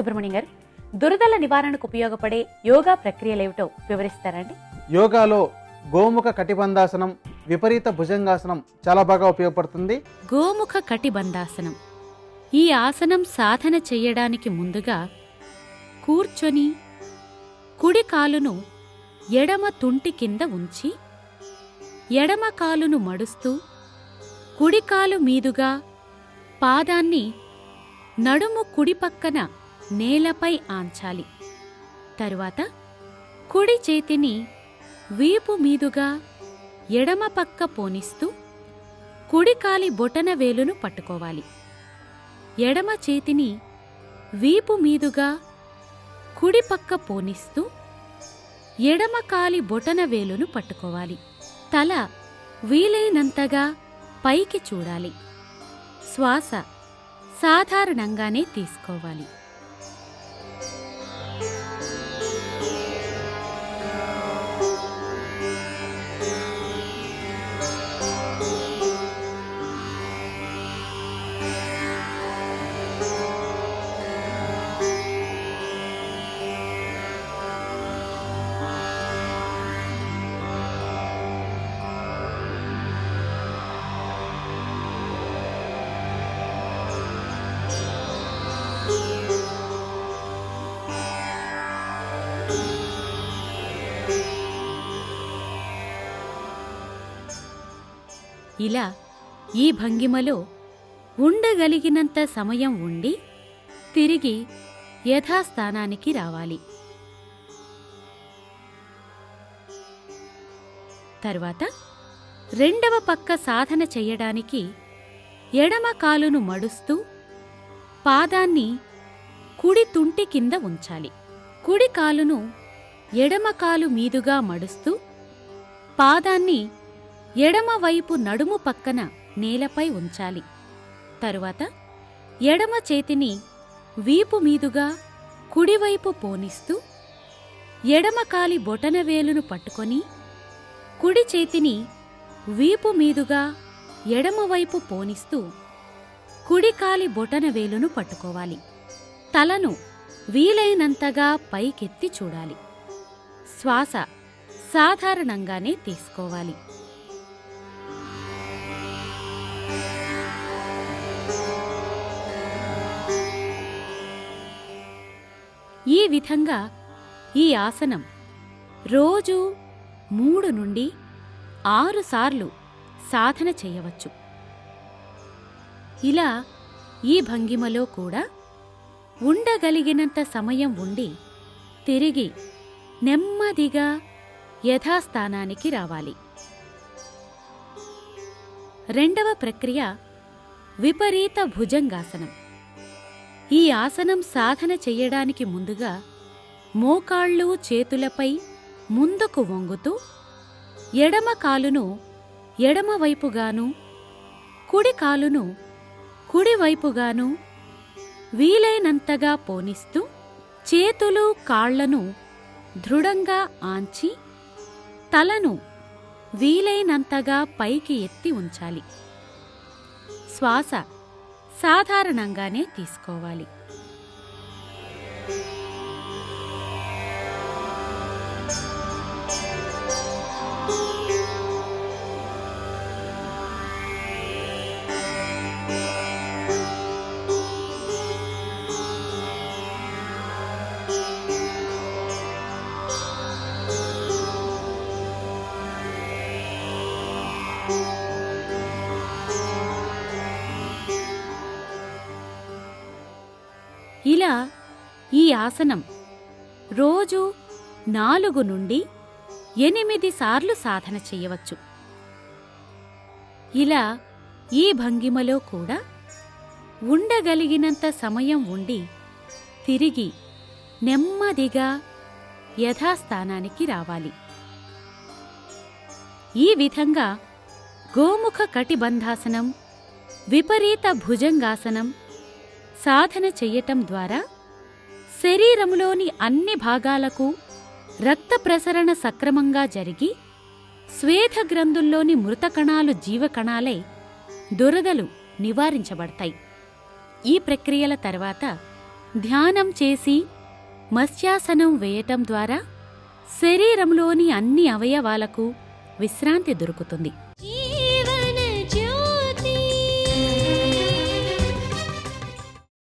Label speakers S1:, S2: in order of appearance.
S1: సుబ్రహ్మణ్యం గారు, దురదల నివారణకు ఉపయోగపడే యోగా ప్రక్రియలేమిటో వివరిస్తారండి?
S2: యోగాలో గోముఖ కటిబంధాసనం, విపరీత భుజంగాసనం చాలా బాగా ఉపయోగపడుతుంది.
S1: గోముఖ కటిబంధాసనం. ఈ ఆసనం సాధన చెయ్యడానికి ముందుగా కూర్చొని కుడి కాలును ఎడమ తుంటి కింద ఉంచి ఎడమ కాలును మడుస్తూ కుడి కాలు మీదుగా పాదాన్ని నడుము కుడి పక్కన నేలపై ఆంచాలి. తరువాత కుడి చేతిని వీపు మీదుగా ఎడమ పక్క పోనిస్తూ కుడికాలి బొటన వేలును పట్టుకోవాలి. ఎడమ చేతిని వీపు మీదుగా కుడి పక్క పోనిస్తూ ఎడమ కాలి బొటన వేలును పట్టుకోవాలి. తల వీలైనంతగా పైకి చూడాలి. శ్వాస సాధారణంగానే తీసుకోవాలి. ఇలా ఈ భంగిమలో ఉండగలిగినంత సమయం ఉండి తిరిగి యథాస్థానానికి రావాలి. తరువాత రెండవ పక్క సాధన చెయ్యడానికి ఎడమ కాలును మడుస్తూ పాదాన్ని కుడి తుంటి కింద ఉంచాలి. కుడి కాలును ఎడమ కాలు మీదుగా మడుస్తూ పాదాన్ని ఎడమవైపు నడుము పక్కన నేలపై ఉంచాలి. తరువాత ఎడమ చేతిని వీపు మీదుగా కుడివైపు పోనిస్తూ ఎడమకాలి బొటనవేలును పట్టుకొని కుడి చేతిని వీపు మీదుగా ఎడమవైపు పోనిస్తూ కుడికాలి బొటనవేలును పట్టుకోవాలి. తలను వీలైనంతగా పైకెత్తి చూడాలి. శ్వాస సాధారణంగానే తీసుకోవాలి. ఈ విధంగా ఈ ఆసనం రోజూ 3 నుండి 6 సార్లు సాధన చేయవచ్చు. ఇలా ఈ భంగిమలో కూడా ఉండగలిగినంత సమయం ఉండి తిరిగి నెమ్మదిగా యథాస్థానానికి రావాలి. రెండవ ప్రక్రియ విపరీత భుజంగాసనం. ఈ ఆసనం సాధన చెయ్యడానికి ముందుగా మోకాళ్ళు చేతులపై ముందుకు వంగుతూ ఎడమ కాలును ఎడమవైపుగాను కుడి కాలును కుడివైపుగాను వీలైనంతగా పోనిస్తూ చేతులు కాళ్లను దృఢంగా ఆంచి తలను వీలైనంతగా పైకి ఎత్తి ఉంచాలి. శ్వాస సాధారణంగానే తీసుకోవాలి. ఇలా ఈ ఆసనం రోజు 4 నుండి 8 సార్లు సాధన చెయ్యవచ్చు. ఇలా ఈ భంగిమలో కూడా ఉండగలిగినంత సమయం ఉండి తిరిగి నెమ్మదిగా యథాస్థానానికి రావాలి. ఈ విధంగా గోముఖ కటిబంధాసనం, విపరీత భుజంగాసనం సాధన చెయ్యటం ద్వారా శరీరములోని అన్ని భాగాలకు రక్త ప్రసరణ సక్రమంగా జరిగి స్వేద గ్రంథుల్లోని మృతకణాలు జీవకణాలై దురదలు నివారించబడతాయి. ఈ ప్రక్రియల తర్వాత ధ్యానం చేసి మత్స్యాసనం వేయటం ద్వారా శరీరంలోని అన్ని అవయవాలకు విశ్రాంతి దొరుకుతుంది.